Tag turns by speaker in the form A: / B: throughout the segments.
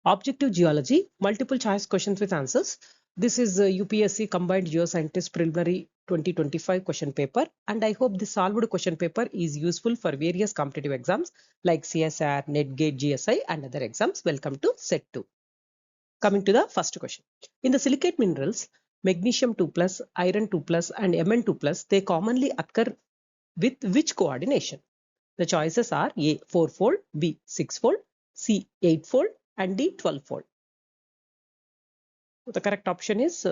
A: Objective geology, multiple choice questions with answers. This is UPSC Combined Geoscientist Preliminary 2025 question paper, and I hope this solved question paper is useful for various competitive exams like CSR, NetGate, GSI and other exams. Welcome to set 2. Coming to the first question. In the silicate minerals, magnesium 2+, iron 2+, and Mn 2+, they commonly occur with which coordination? The choices are A 4-fold, B 6-fold, C 8-fold, and D 12-fold. So the correct option is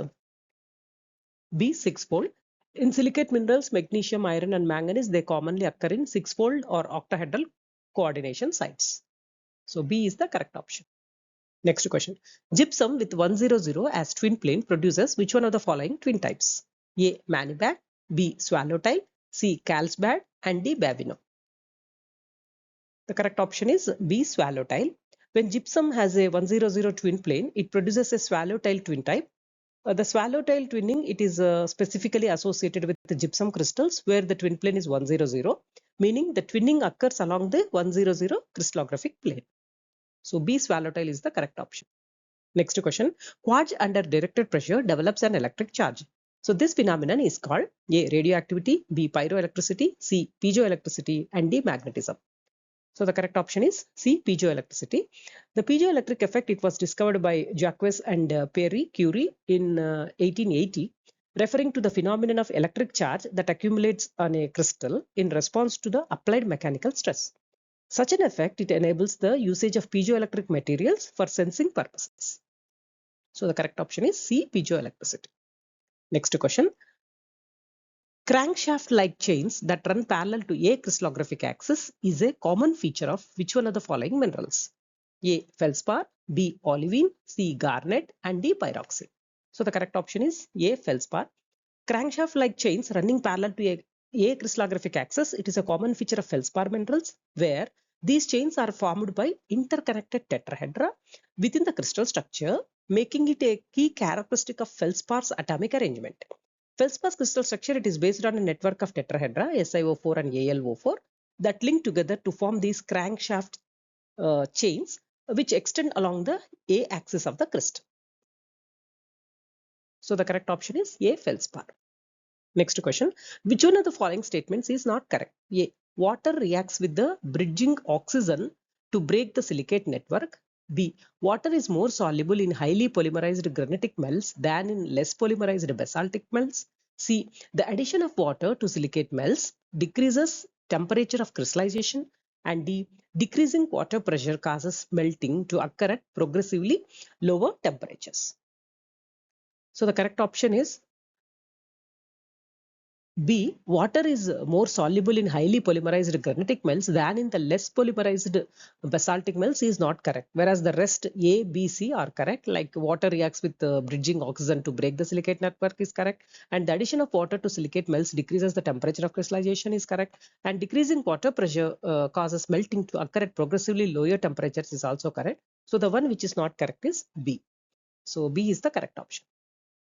A: B 6-fold. In silicate minerals, magnesium, iron, and manganese, they commonly occur in 6-fold or octahedral coordination sites. So B is the correct option. Next question. Gypsum with 100 as twin plane produces which one of the following twin types? A manibad, B swallowtail, C carlsbad, and D bavino. The correct option is B swallowtail. When gypsum has a 100 twin plane, it produces a swallowtail twin type. The swallowtail twinning, it is specifically associated with the gypsum crystals where the twin plane is 100, meaning the twinning occurs along the 100 crystallographic plane. So B swallowtail is the correct option. Next question. Quartz under directed pressure develops an electric charge. So this phenomenon is called A radioactivity, B pyroelectricity, C piezoelectricity, and D magnetism. So the correct option is C, piezoelectricity. The piezoelectric effect, it was discovered by Jacques and Pierre Curie in 1880, referring to the phenomenon of electric charge that accumulates on a crystal in response to the applied mechanical stress. Such an effect, it enables the usage of piezoelectric materials for sensing purposes. So the correct option is C, piezoelectricity. Next question. Crankshaft-like chains that run parallel to a crystallographic axis is a common feature of which one of the following minerals? A. Feldspar, B. Olivine, C. Garnet, and D. Pyroxene. So the correct option is A. Feldspar. Crankshaft-like chains running parallel to a crystallographic axis, it is a common feature of feldspar minerals where these chains are formed by interconnected tetrahedra within the crystal structure, making it a key characteristic of feldspar's atomic arrangement. Feldspar's crystal structure, it is based on a network of tetrahedra SiO4 and AlO4 that link together to form these crankshaft chains which extend along the A axis of the crystal. So the correct option is A. Feldspar. Next question. Which one of the following statements is not correct? A. Water reacts with the bridging oxygen to break the silicate network. B. Water is more soluble in highly polymerized granitic melts than in less polymerized basaltic melts. C. The addition of water to silicate melts decreases temperature of crystallization. And D. Decreasing water pressure causes melting to occur at progressively lower temperatures. So the correct option is B. Water is more soluble in highly polymerized granitic melts than in the less polymerized basaltic melts is not correct. Whereas the rest A, B, C are correct. Like water reacts with bridging oxygen to break the silicate network is correct. And the addition of water to silicate melts decreases the temperature of crystallization is correct. And decreasing water pressure causes melting to occur at progressively lower temperatures is also correct. So the one which is not correct is B. So B is the correct option.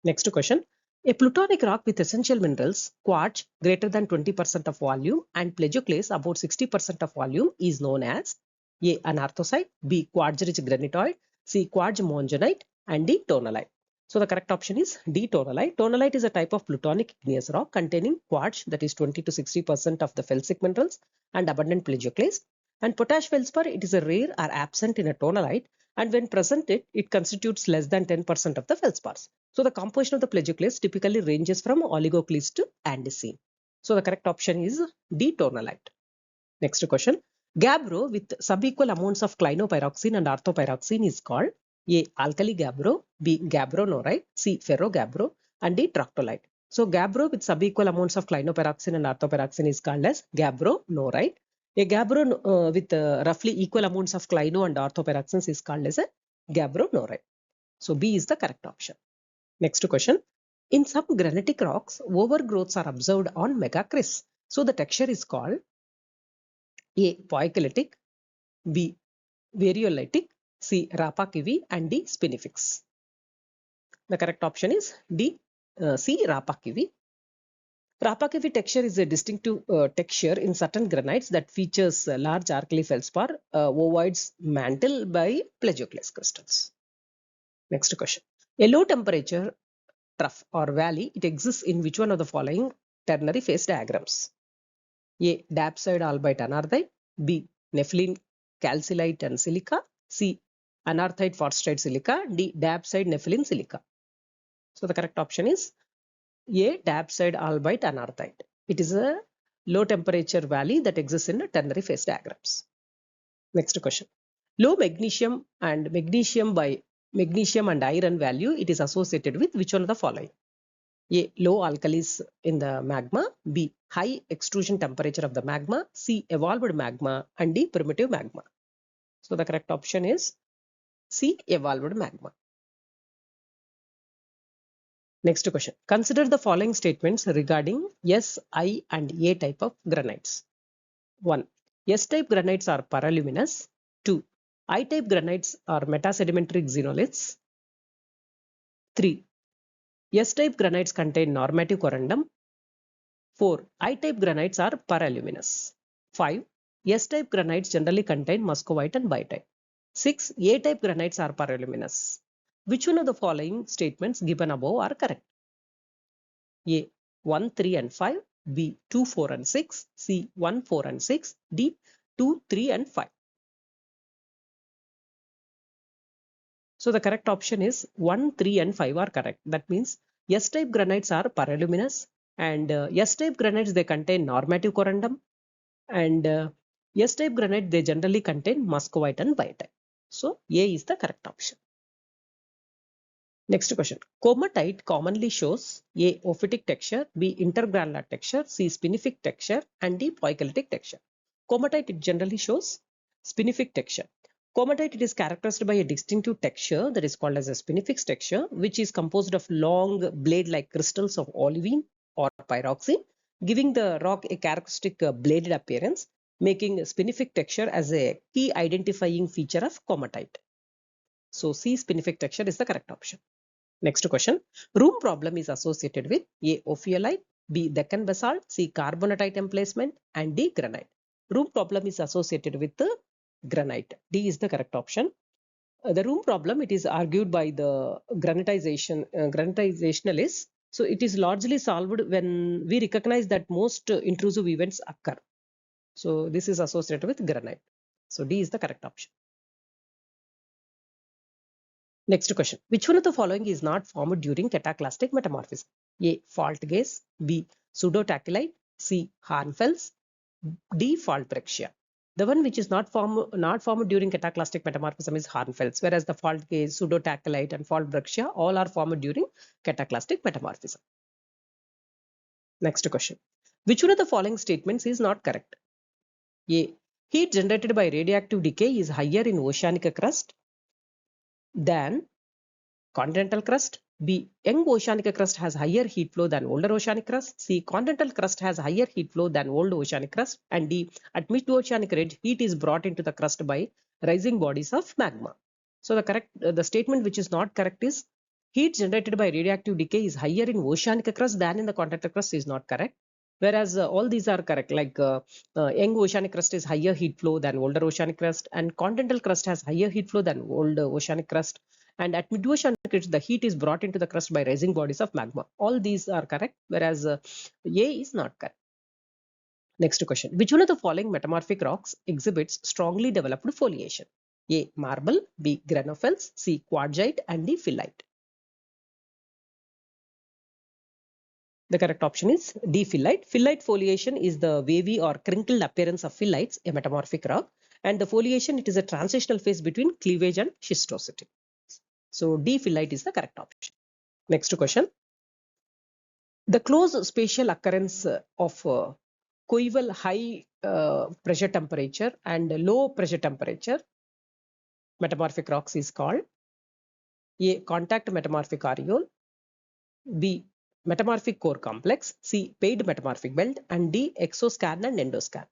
A: Next question. A plutonic rock with essential minerals, quartz greater than 20% of volume and plagioclase about 60% of volume is known as A. Anarthosite, B. Quartz-rich granitoid, C. Quartz monzonite, and D. Tonalite. So the correct option is D. Tonalite. Tonalite is a type of plutonic igneous rock containing quartz, that is 20 to 60% of the felsic minerals and abundant plagioclase. And potash feldspar, it is a rare or absent in a tonalite, and when presented, it constitutes less than 10% of the feldspars. So the composition of the plagioclase typically ranges from oligoclase to andesine. So the correct option is D. Tonalite. Next question. Gabbro with subequal amounts of clinopyroxene and orthopyroxene is called A. Alkali gabbro, B. Gabbro norite, C. Ferrogabbro, and D. Troctolite. So gabbro with subequal amounts of clinopyroxene and orthopyroxene is called as gabbro norite. A gabbro with roughly equal amounts of clino and orthopyroxenes is called as a gabbro norite. So B is the correct option. Next question. In some granitic rocks, overgrowths are observed on megacrysts. So the texture is called A. Poikilotic, B. Variolitic, C. Rapakivi, and D. Spinifex. The correct option is D. C. Rapakivi. Rapakavi texture is a distinctive texture in certain granites that features large alkali feldspar ovoids mantle by plagioclase crystals. Next question. A low temperature trough or valley, it exists in which one of the following ternary phase diagrams? A. Dapside albite anarthite. B. Nepheline calcilite and silica. C. Anarthite phosphate silica. D. Dapside nepheline silica. So the correct option is A. Dapside albite anarthite. It is a low temperature valley that exists in ternary phase diagrams. Next question. Low magnesium and iron value, it is associated with which one of the following? A. Low alkalis in the magma. B. High extrusion temperature of the magma. C. Evolved magma. And D. Primitive magma. So the correct option is C. Evolved magma. Next question. Consider the following statements regarding S, I and A type of granites. 1. S-type granites are paraluminous. 2. I-type granites are metasedimentary xenoliths. 3. S-type granites contain normative corundum. 4. I-type granites are paraluminous. 5. S-type granites generally contain muscovite and biotite. 6. A-type granites are paraluminous. Which one of the following statements given above are correct? A. 1, 3 and 5. B. 2, 4 and 6. C. 1, 4 and 6. D. 2, 3 and 5. So the correct option is 1, 3 and 5 are correct. That means S-type granites are paraluminous and S-type granites, they contain normative corundum, and S-type granite, they generally contain muscovite and biotite. So A is the correct option. Next question. Comatite commonly shows A. ophitic texture, B. intergranular texture, C. spinific texture, and D. poikilotic texture. Comatite, it generally shows spinific texture. Comatite, it is characterized by a distinctive texture that is called as a spinifex texture, which is composed of long blade-like crystals of olivine or pyroxene, giving the rock a characteristic bladed appearance, making spinific texture as a key identifying feature of comatite. So C. spinific texture is the correct option. Next question. Room problem is associated with A. ophiolite, B. Deccan basalt, C. carbonatite emplacement, and D. granite. Room problem is associated with the granite. D is the correct option. The room problem, it is argued by the granitizationalists. So it is largely solved when we recognize that most intrusive events occur. So this is associated with granite. So D is the correct option. Next question. Which one of the following is not formed during cataclastic metamorphism? A. Fault gas. B. Pseudotachylite. C. Hornfels. D. Fault breccia. The one which is not formed during cataclastic metamorphism is Hornfels, whereas the fault gas, pseudotachylite, and fault breccia all are formed during cataclastic metamorphism. Next question. Which one of the following statements is not correct? A. Heat generated by radioactive decay is higher in oceanic crust than continental crust. B. Young oceanic crust has higher heat flow than older oceanic crust. C. Continental crust has higher heat flow than old oceanic crust. And D. At mid-oceanic ridge, heat is brought into the crust by rising bodies of magma. So the statement which is not correct is heat generated by radioactive decay is higher in oceanic crust than in the continental crust is not correct. Whereas all these are correct, like young oceanic crust is higher heat flow than older oceanic crust, and continental crust has higher heat flow than old oceanic crust. And at mid-oceanic ridge, the heat is brought into the crust by rising bodies of magma. All these are correct, whereas A is not correct. Next question. Which one of the following metamorphic rocks exhibits strongly developed foliation? A. Marble, B. granophyls, C. quartzite, and D. phyllite. The correct option is D. phyllite. Phyllite foliation is the wavy or crinkled appearance of phyllites, a metamorphic rock. And the foliation, it is a transitional phase between cleavage and schistosity. So D. phyllite is the correct option. Next question. The close spatial occurrence of coeval high pressure temperature and low pressure temperature metamorphic rocks is called A. Contact metamorphic areole, B. Metamorphic core complex, C. Paid metamorphic belt, and D. Exoscan and endoscan.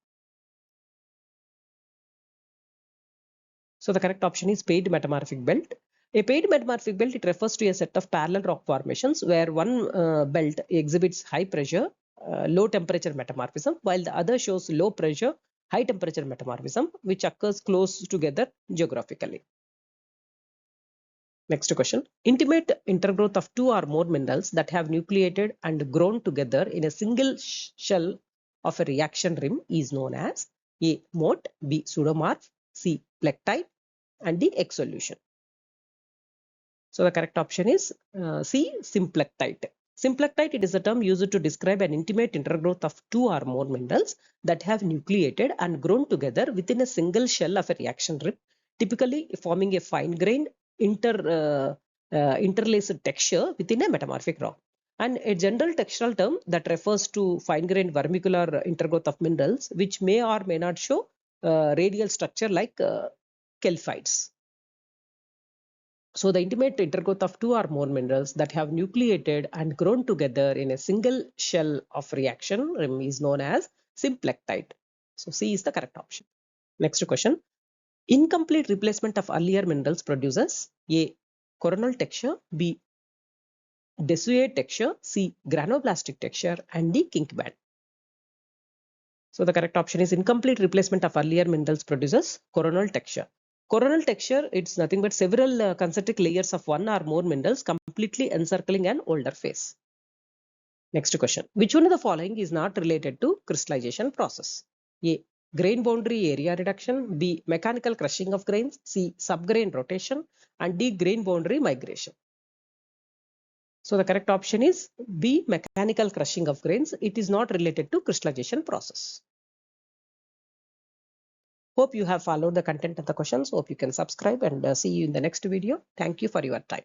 A: So the correct option is paid metamorphic belt. A paid metamorphic belt, it refers to a set of parallel rock formations where one belt exhibits high pressure low temperature metamorphism, while the other shows low pressure, high temperature metamorphism, which occurs close together geographically. Next question. Intimate intergrowth of two or more minerals that have nucleated and grown together in a single shell of a reaction rim is known as A. Moat, B. Pseudomorph, C. Plectite, and D. X solution. So the correct option is C. Symplectite. Symplectite, it is a term used to describe an intimate intergrowth of two or more minerals that have nucleated and grown together within a single shell of a reaction rim, typically forming a fine-grained interlaced texture within a metamorphic rock. And a general textural term that refers to fine-grained vermicular intergrowth of minerals, which may or may not show radial structure like kelphites. So the intimate intergrowth of two or more minerals that have nucleated and grown together in a single shell of reaction rim is known as symplectite. So C is the correct option. Next question. Incomplete replacement of earlier minerals produces A. Coronal texture, B. Desuate texture, C. Granoblastic texture, and D. Kink band. So the correct option is incomplete replacement of earlier minerals produces coronal texture. Coronal texture, it's nothing but several concentric layers of one or more minerals completely encircling an older phase. Next question. Which one of the following is not related to crystallization process? A. Grain boundary area reduction, B. Mechanical crushing of grains, C. Subgrain rotation, and D. Grain boundary migration. So the correct option is B. Mechanical crushing of grains. It is not related to crystallization process. Hope you have followed the content of the questions. Hope you can subscribe and see you in the next video. Thank you for your time.